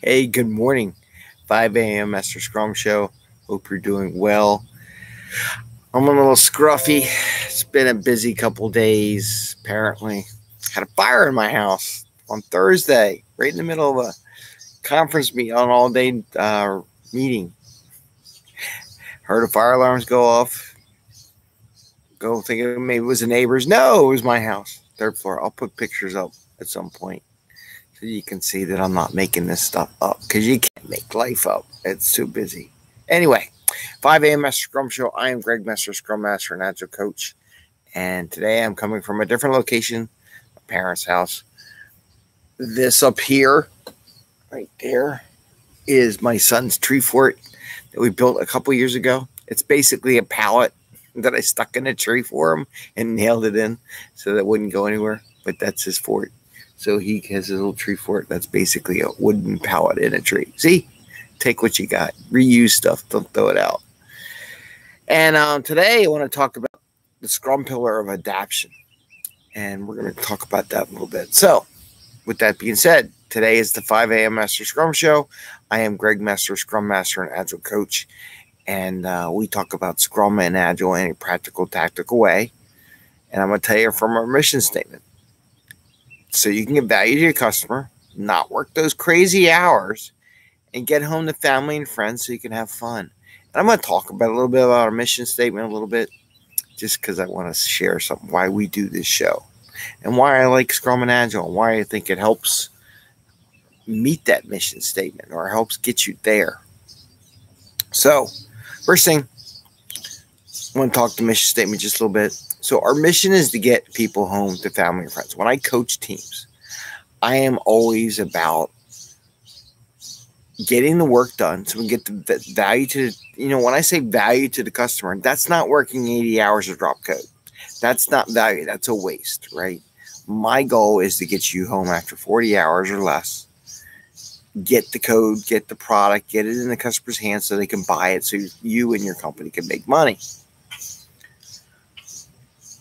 Hey, good morning. 5 a.m. Master Scrum Show. Hope you're doing well. I'm a little scruffy. It's been a busy couple days, apparently. Had a fire in my house on Thursday, right in the middle of a conference meeting, on all-day meeting. Heard the fire alarms go off. Go thinking maybe it was the neighbors. No, it was my house, third floor. I'll put pictures up at some point so you can see that I'm not making this stuff up, because you can't make life up. It's too busy. Anyway, 5 a.m. Master Scrum Show. I am Greg Messer, Scrum Master and Agile Coach. And today I'm coming from a different location, my parents' house. This up here, right there, is my son's tree fort that we built a couple years ago. It's basically a pallet that I stuck in a tree for him and nailed it in so that it wouldn't go anywhere. But that's his fort. So he has his little tree fort that's basically a wooden pallet in a tree. See? Take what you got. Reuse stuff. Don't throw it out. And today I want to talk about the Scrum pillar of adaptation. And we're going to talk about that a little bit. So, with that being said, today is the 5 a.m. Master Scrum Show. I am Greg Messer, Scrum Master and Agile Coach. And we talk about Scrum and Agile in a practical, tactical way. And I'm going to tell you from our mission statement. So you can give value to your customer, not work those crazy hours, and get home to family and friends so you can have fun. And I'm going to talk about a little bit about our mission statement a little bit, just because I want to share something, why we do this show, and why I like Scrum and Agile, and why I think it helps meet that mission statement or helps get you there. So, first thing, I want to talk the mission statement just a little bit. So our mission is to get people home to family and friends. When I coach teams, I am always about getting the work done so we get the value to, when I say value to the customer, that's not working 80 hours of drop code. That's not value. That's a waste, right? My goal is to get you home after 40 hours or less, get the code, get the product, get it in the customer's hands so they can buy it so you and your company can make money.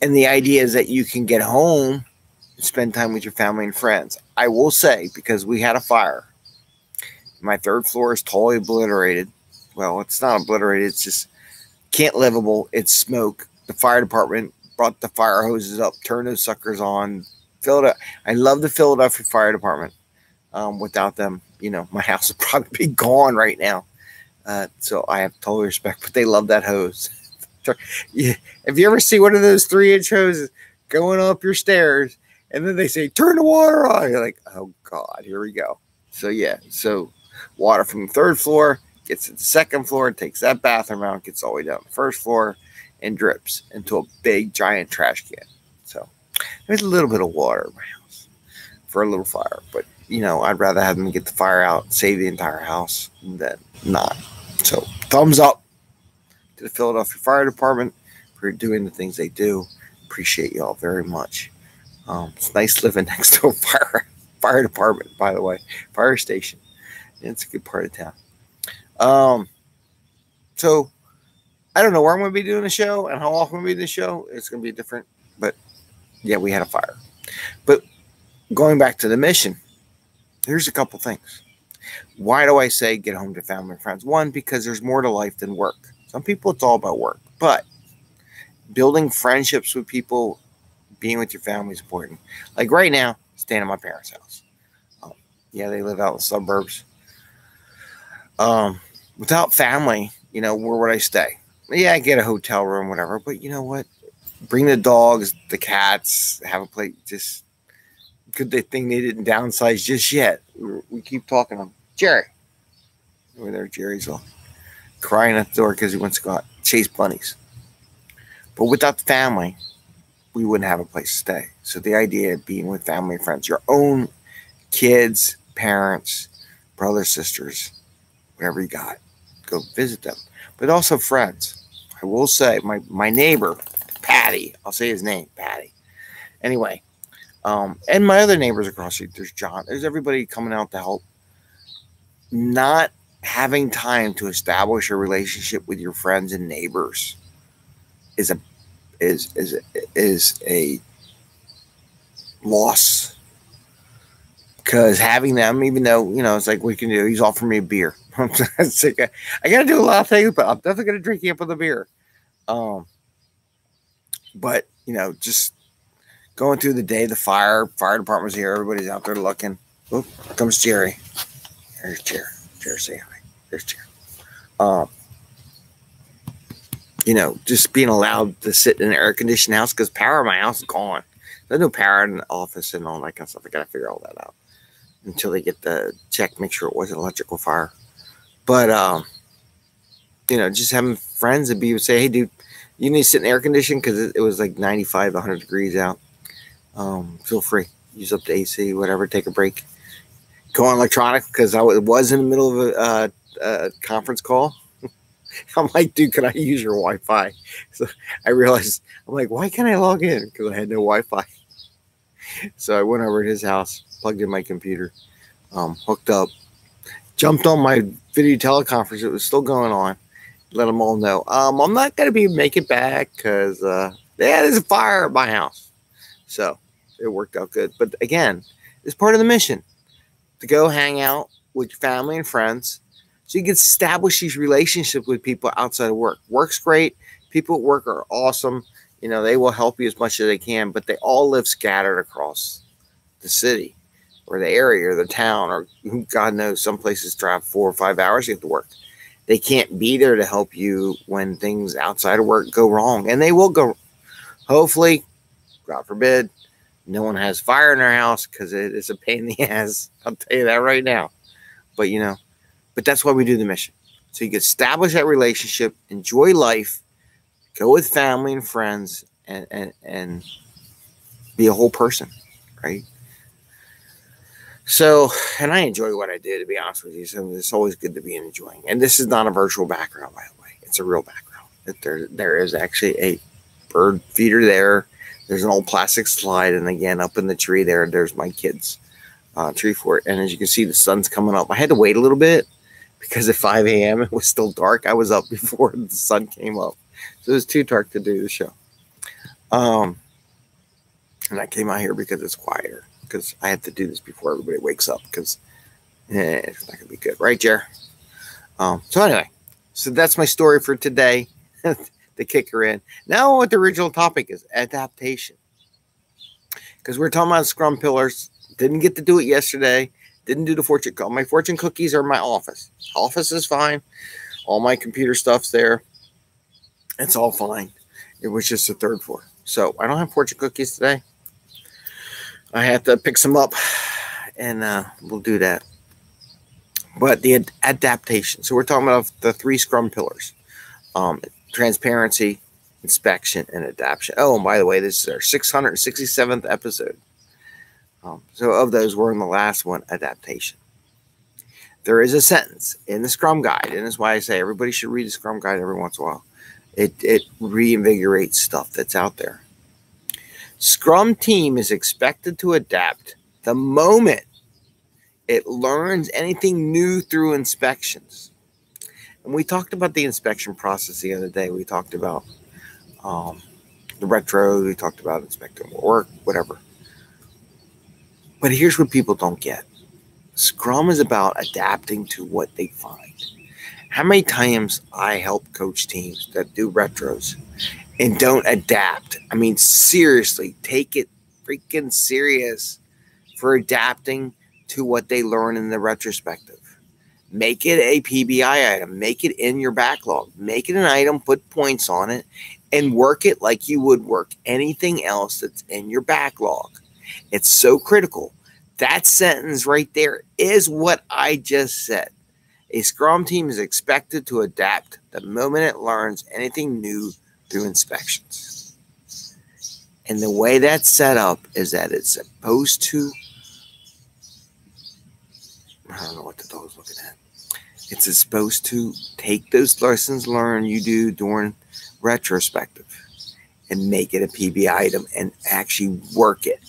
And the idea is that you can get home and spend time with your family and friends. I will say, because we had a fire, my third floor is totally obliterated. Well, it's not obliterated. It's just can't livable. It's smoke. The fire department brought the fire hoses up, turned those suckers on. I love the Philadelphia Fire Department. Without them, my house would probably be gone right now. So I have total respect, but they love that hose. Yeah. If you ever see one of those 3-inch hoses going up your stairs, and then they say, turn the water on, you're like, oh God, here we go. So yeah, water from the third floor gets to the second floor, takes that bathroom out, gets all the way down the first floor, and drips into a big giant trash can. So there's a little bit of water in my house for a little fire, but I'd rather have them get the fire out and save the entire house than not. So thumbs up to the Philadelphia Fire Department for doing the things they do. Appreciate y'all very much. It's nice living next to a fire department, by the way, fire station. It's a good part of town. So I don't know where I'm going to be doing the show and how often we'll be doing the show. It's going to be different, but yeah, we had a fire. But going back to the mission, here's a couple things. Why do I say get home to family and friends? One, because there's more to life than work. Some people, it's all about work, but building friendships with people, being with your family is important. Like right now, staying at my parents' house. Yeah, they live out in the suburbs. Without family, where would I stay? Yeah, I get a hotel room, whatever. But you know what? Bring the dogs, the cats, have a place. Just good thing they didn't downsize just yet. We keep talking to them. Jerry. Over there, Jerry's all crying at the door because he wants to go out chase bunnies. But without the family, we wouldn't have a place to stay. So the idea of being with family and friends, your own kids, parents, brothers, sisters, whatever you got, go visit them. But also friends. I will say, my neighbor, Patty, I'll say his name, Patty. Anyway, and my other neighbors across the street, there's John. There's everybody coming out to help. Not having time to establish a relationship with your friends and neighbors is a loss Because having them, even though, it's like, we can do, he's offering me a beer. It's like, I got to do a lot of things, but I'm definitely going to drink you up with a beer. But, just going through the day, the fire department's here. Everybody's out there looking. Oh, comes Jerry. There's Jerry. Jerry, say hi. There's Jerry. Just being allowed to sit in an air-conditioned house because power in my house is gone. There's no power in the office and all that kind of stuff. I got to figure all that out until they get the check, make sure it wasn't electrical fire. But, just having friends that would say, hey, dude, you need to sit in air conditioning because it was like 95, 100 degrees out. Feel free. Use up the AC, whatever, take a break. Go on electronic because I was in the middle of a conference call. I'm like, dude, can I use your Wi-Fi? So I realized, I'm like, why can't I log in? Because I had no Wi-Fi. So I went over to his house, plugged in my computer, hooked up, jumped on my video teleconference. It was still going on. Let them all know. I'm not going to make it back because, there's a fire at my house. So it worked out good. But again, it's part of the mission to go hang out with your family and friends so you can establish these relationships with people outside of work. Work's great. People at work are awesome. They will help you as much as they can, but they all live scattered across the city or the area or the town, or God knows, some places drive 4 or 5 hours to get to work. They can't be there to help you when things outside of work go wrong, and they will go. Hopefully, God forbid, no one has fire in their house because it is a pain in the ass. I'll tell you that right now. But, but that's why we do the mission. So you can establish that relationship, enjoy life, go with family and friends, and be a whole person, right? So, and I enjoy what I do, to be honest with you. So it's always good to be enjoying. And this is not a virtual background, by the way. It's a real background. There is actually a bird feeder there. There's an old plastic slide. And again, up in the tree there's my kids' tree fort. And as you can see, the sun's coming up. I had to wait a little bit because at 5 a.m. it was still dark. I was up before the sun came up. So it was too dark to do the show. And I came out here because it's quieter. Because I have to do this before everybody wakes up. Because it's not going to be good. Right, Jer? So anyway. So that's my story for today. The kicker in. Now what the original topic is. Adaptation. Because we're talking about Scrum pillars. Didn't get to do it yesterday. Didn't do the fortune cookie. My fortune cookies are in my office. Office is fine. All my computer stuff's there. It's all fine. It was just the third floor. So I don't have fortune cookies today. I have to pick some up, and we'll do that. But the adaptation. So we're talking about the 3 Scrum pillars. Transparency, inspection, and adaptation. Oh, and by the way, this is our 667th episode. So of those, we're in the last one, adaptation. There is a sentence in the Scrum Guide, and that's why I say everybody should read the Scrum Guide every once in a while. It reinvigorates stuff that's out there. Scrum team is expected to adapt the moment it learns anything new through inspections. And we talked about the inspection process the other day. We talked about the retro. We talked about inspecting work, whatever. But here's what people don't get. Scrum is about adapting to what they find. How many times I help coach teams that do retros and don't adapt? I mean, seriously, take it freaking serious for adapting to what they learn in the retrospective. Make it a PBI item. Make it in your backlog. Make it an item, put points on it, and work it like you would work anything else that's in your backlog. It's so critical. That sentence right there is what I just said. A Scrum team is expected to adapt the moment it learns anything new through inspections. And the way that's set up is that it's supposed to, I don't know what the dog's looking at. It's supposed to take those lessons learned you do during retrospective and make it a PB item and actually work it.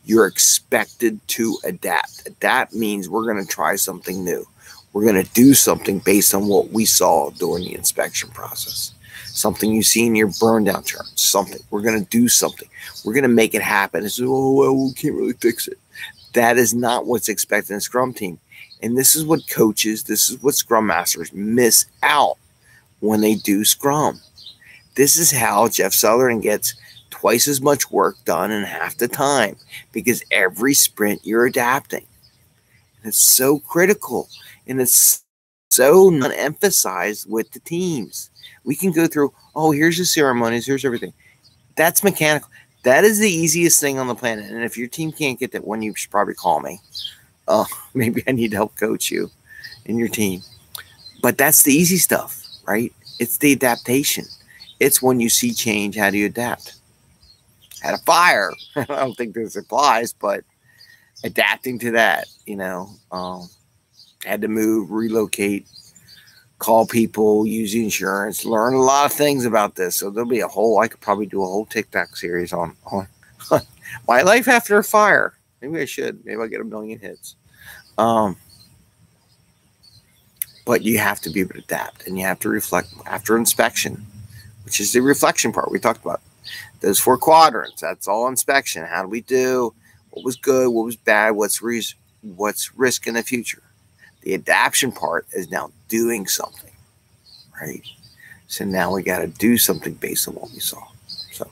You're expected to adapt. Adapt means we're going to try something new. We're going to do something based on what we saw during the inspection process. Something you see in your burn down chart. Something. We're going to do something. We're going to make it happen. It's, oh, well, we can't really fix it. That is not what's expected in a Scrum team. And this is what coaches, this is what Scrum Masters miss out when they do Scrum. This is how Jeff Sutherland gets twice as much work done in half the time, because every sprint you're adapting. And it's so critical, and it's so not emphasized with the teams. We can go through, oh, here's the ceremonies, here's everything. That's mechanical. That is the easiest thing on the planet. And if your team can't get that one, you should probably call me. Maybe I need to help coach you and your team. But that's the easy stuff, right? It's the adaptation. It's when you see change, how do you adapt? Had a fire. I don't think this applies, but adapting to that, had to move, relocate, call people, use insurance, learn a lot of things about this. So there'll be I could probably do a whole TikTok series on my life after a fire. Maybe I should. Maybe I'll get 1 million hits. But you have to be able to adapt, and you have to reflect after inspection, which is the reflection part we talked about. Those 4 quadrants, that's all inspection. How do we do? What was good? What was bad? What's risk in the future? The adaptation part is now doing something, right? So now we got to do something based on what we saw. So,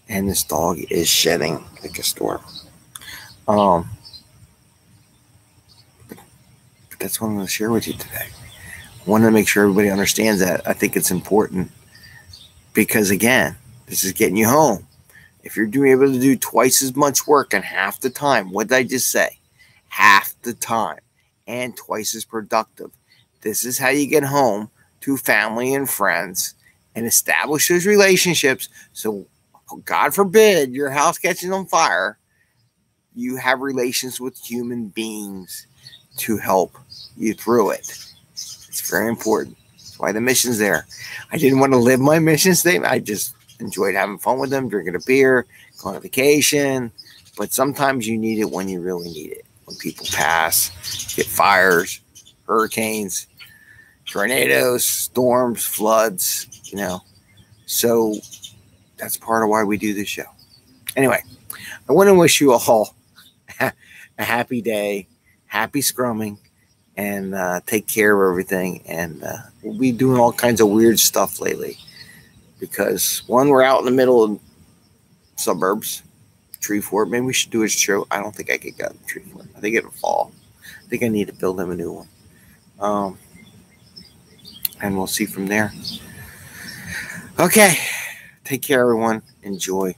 and this dog is shedding like a storm. But that's what I'm going to share with you today. I want to make sure everybody understands that. I think it's important because, again, this is getting you home. If you're able to do twice as much work in half the time, what did I just say? Half the time. And twice as productive. This is how you get home to family and friends and establish those relationships. So, God forbid, your house catches on fire, you have relations with human beings to help you through it. It's very important. That's why the mission's there. I didn't want to live my mission statement. I just enjoyed having fun with them, drinking a beer, going on vacation. But sometimes you need it when you really need it. When people pass, get fires, hurricanes, tornadoes, storms, floods, So that's part of why we do this show. Anyway, I want to wish you all a happy day, happy scrumming, and take care of everything. And we'll be doing all kinds of weird stuff lately because, one, we're out in the middle of suburbs. Treefort. Maybe we should do a show. I don't think I could get in Treefort. I think it'll fall. I think I need to build him a new one. And we'll see from there. Okay. Take care, everyone. Enjoy.